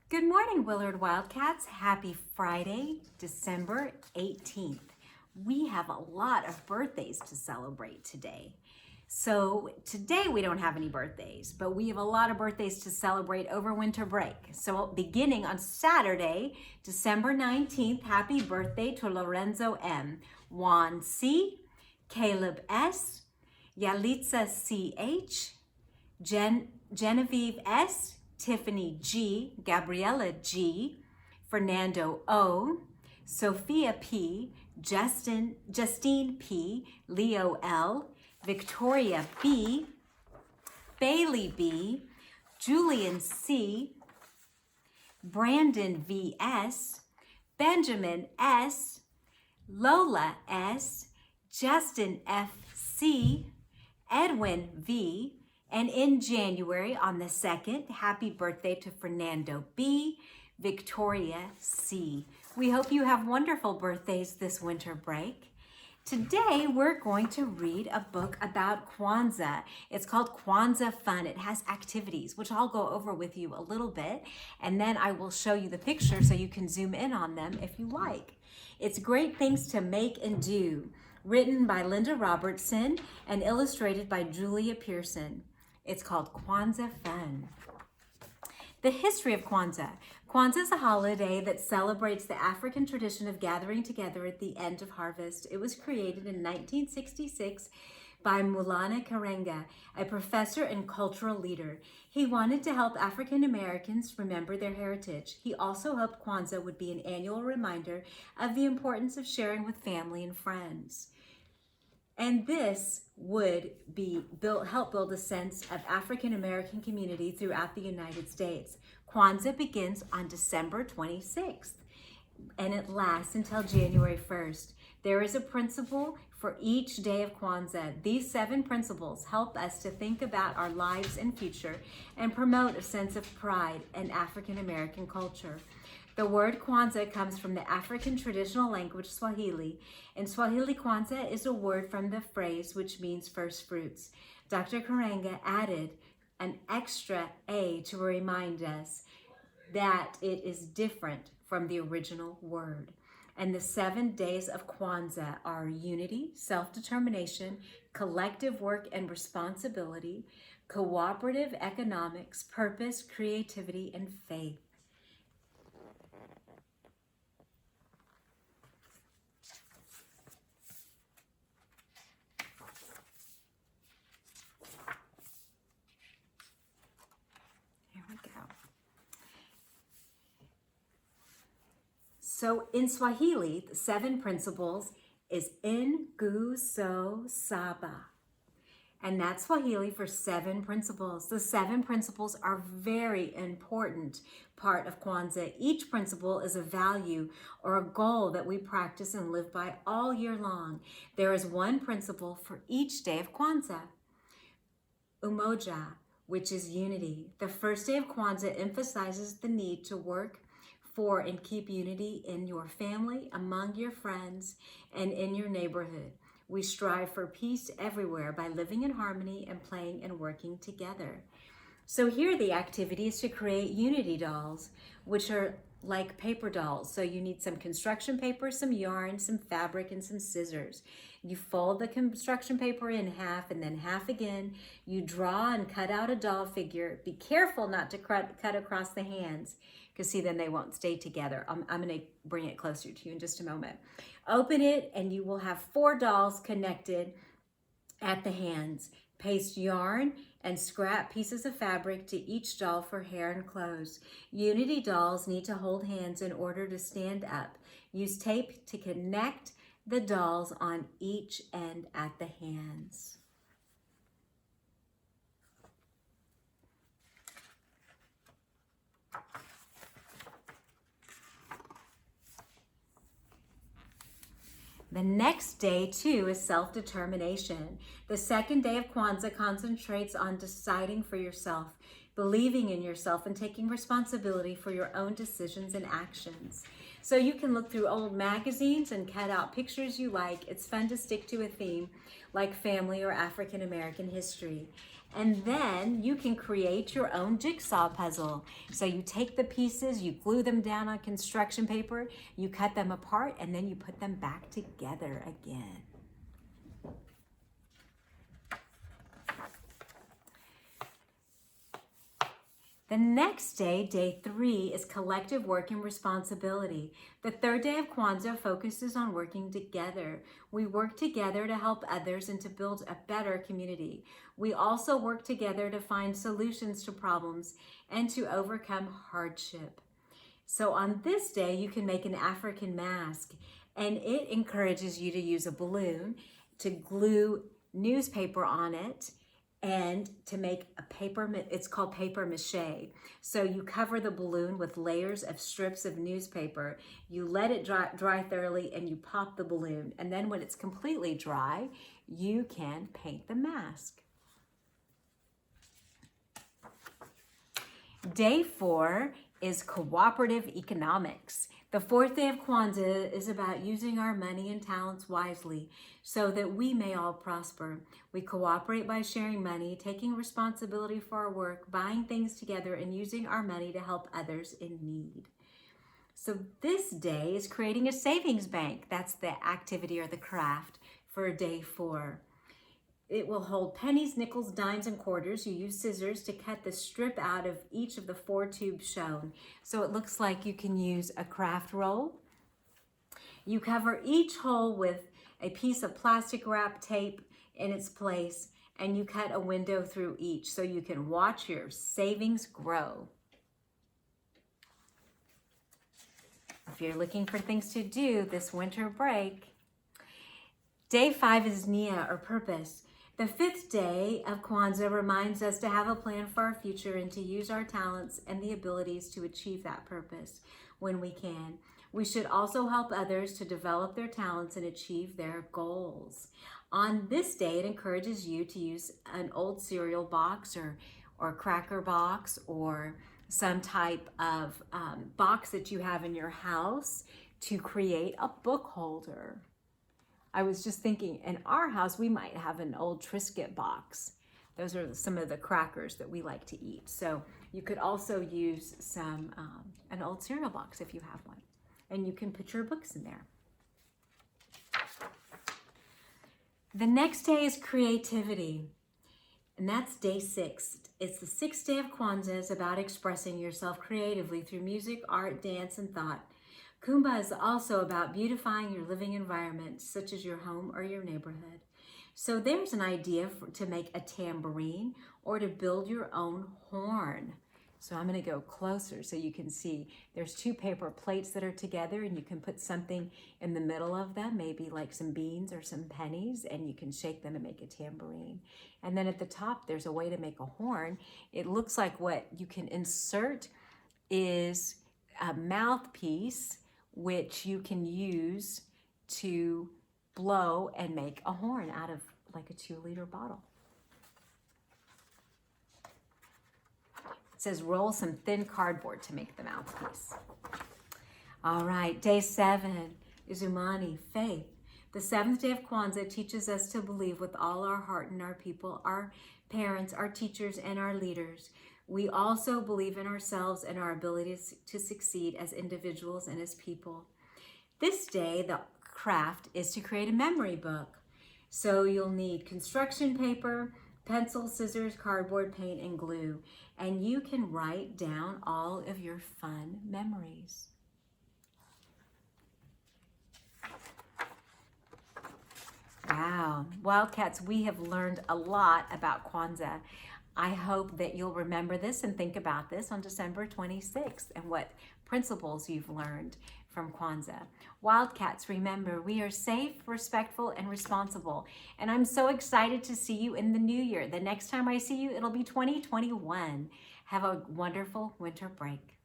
Good morning, Willard Wildcats. Happy Friday, December 18th. We have a lot of birthdays to celebrate today. So today we don't have any birthdays, but we have a lot of birthdays to celebrate over winter break. So beginning on Saturday, December 19th, happy birthday to Lorenzo M., Juan C., Caleb S., Yalitza C.H., Genevieve S., Tiffany G., Gabriella G., Fernando O., Sophia P., Justine P., Leo L., Victoria B., Bailey B., Julian C., Brandon V.S., Benjamin S., Lola S., Justin F.C., Edwin V., and in January, on the 2nd, happy birthday to Fernando B., Victoria C. We hope you have wonderful birthdays this winter break. Today, we're going to read a book about Kwanzaa. It's called Kwanzaa Fun. It has activities, which I'll go over with you a little bit, and then I will show you the picture so you can zoom in on them if you like. It's Great Things to Make and Do, written by Linda Robertson and illustrated by Julia Pearson. It's called Kwanzaa Fun. The history of Kwanzaa. Kwanzaa is a holiday that celebrates the African tradition of gathering together at the end of harvest. It was created in 1966 by Maulana Karenga, a professor and cultural leader. He wanted to help African Americans remember their heritage. He also hoped Kwanzaa would be an annual reminder of the importance of sharing with family and friends. And this would help build a sense of African American community throughout the United States. Kwanzaa begins on December 26th, and it lasts until January 1st. There is a principle for each day of Kwanzaa. These 7 principles help us to think about our lives and future and promote a sense of pride in African American culture. The word Kwanzaa comes from the African traditional language Swahili. In Swahili, Kwanzaa is a word from the phrase which means first fruits. Dr. Karenga added an extra A to remind us that it is different from the original word. And the 7 days of Kwanzaa are unity, self-determination, collective work and responsibility, cooperative economics, purpose, creativity, and faith. So in Swahili, the 7 principles is Nguzo Saba. And that's Swahili for 7 principles. The 7 principles are very important part of Kwanzaa. Each principle is a value or a goal that we practice and live by all year long. There is one principle for each day of Kwanzaa. Umoja, which is unity. The first day of Kwanzaa emphasizes the need to work for and keep unity in your family, among your friends, and in your neighborhood. We strive for peace everywhere by living in harmony and playing and working together. So here the activity is to create unity dolls, which are like paper dolls. So you need some construction paper, some yarn, some fabric, and some scissors. You fold the construction paper in half and then half again. You draw and cut out a doll figure. Be careful not to cut across the hands, because see, then they won't stay together. I'm going to bring it closer to you in just a moment. Open it and you will have 4 dolls connected at the hands. Paste yarn and scrap pieces of fabric to each doll for hair and clothes. Unity dolls need to hold hands in order to stand up. Use tape to connect the dolls on each end at the hands. The next day, too, is self-determination. The second day of Kwanzaa concentrates on deciding for yourself. believing in yourself, and taking responsibility for your own decisions and actions. So you can look through old magazines and cut out pictures you like. It's fun to stick to a theme like family or African American history. And then you can create your own jigsaw puzzle. So you take the pieces, you glue them down on construction paper, you cut them apart, and then you put them back together again. The next day, day 3, is collective work and responsibility. The third day of Kwanzaa focuses on working together. We work together to help others and to build a better community. We also work together to find solutions to problems and to overcome hardship. So on this day, you can make an African mask, and it encourages you to use a balloon, to glue newspaper on it, and to make a paper, it's called paper mache. So you cover the balloon with layers of strips of newspaper. You let it dry thoroughly, and you pop the balloon. And then when it's completely dry, you can paint the mask. Day 4 is Cooperative Economics. The fourth day of Kwanzaa is about using our money and talents wisely so that we may all prosper. We cooperate by sharing money, taking responsibility for our work, buying things together, and using our money to help others in need. So this day is creating a savings bank. That's the activity or the craft for day 4. It will hold pennies, nickels, dimes, and quarters. You use scissors to cut the strip out of each of the 4 tubes shown. So it looks like you can use a craft roll. You cover each hole with a piece of plastic wrap tape in its place, and you cut a window through each so you can watch your savings grow. If you're looking for things to do this winter break. Day 5 is Nia, or purpose. The 5th day of Kwanzaa reminds us to have a plan for our future and to use our talents and the abilities to achieve that purpose when we can. We should also help others to develop their talents and achieve their goals. On this day, it encourages you to use an old cereal box or cracker box or some type of box that you have in your house to create a book holder. I was just thinking, in our house, we might have an old Triscuit box. Those are some of the crackers that we like to eat. So you could also use an old cereal box if you have one. And you can put your books in there. The next day is creativity. And that's day 6. It's the 6th day of Kwanzaa. It's about expressing yourself creatively through music, art, dance, and thought. Kumbh is also about beautifying your living environment, such as your home or your neighborhood. So there's an idea to make a tambourine or to build your own horn. So I'm going to go closer so you can see. There's 2 paper plates that are together, and you can put something in the middle of them, maybe like some beans or some pennies, and you can shake them and make a tambourine. And then at the top, there's a way to make a horn. It looks like what you can insert is a mouthpiece, which you can use to blow and make a horn out of like a 2-liter bottle. It says roll some thin cardboard to make the mouthpiece. All right, day 7 is Umani, faith. The 7th day of Kwanzaa teaches us to believe with all our heart in our people, our parents, our teachers, and our leaders. We also believe in ourselves and our abilities to succeed as individuals and as people. This day, the craft is to create a memory book. So you'll need construction paper, pencil, scissors, cardboard, paint, and glue. And you can write down all of your fun memories. Wow, Wildcats, we have learned a lot about Kwanzaa. I hope that you'll remember this and think about this on December 26th and what principles you've learned from Kwanzaa. Wildcats, remember, we are safe, respectful, and responsible. And I'm so excited to see you in the new year. The next time I see you, it'll be 2021. Have a wonderful winter break.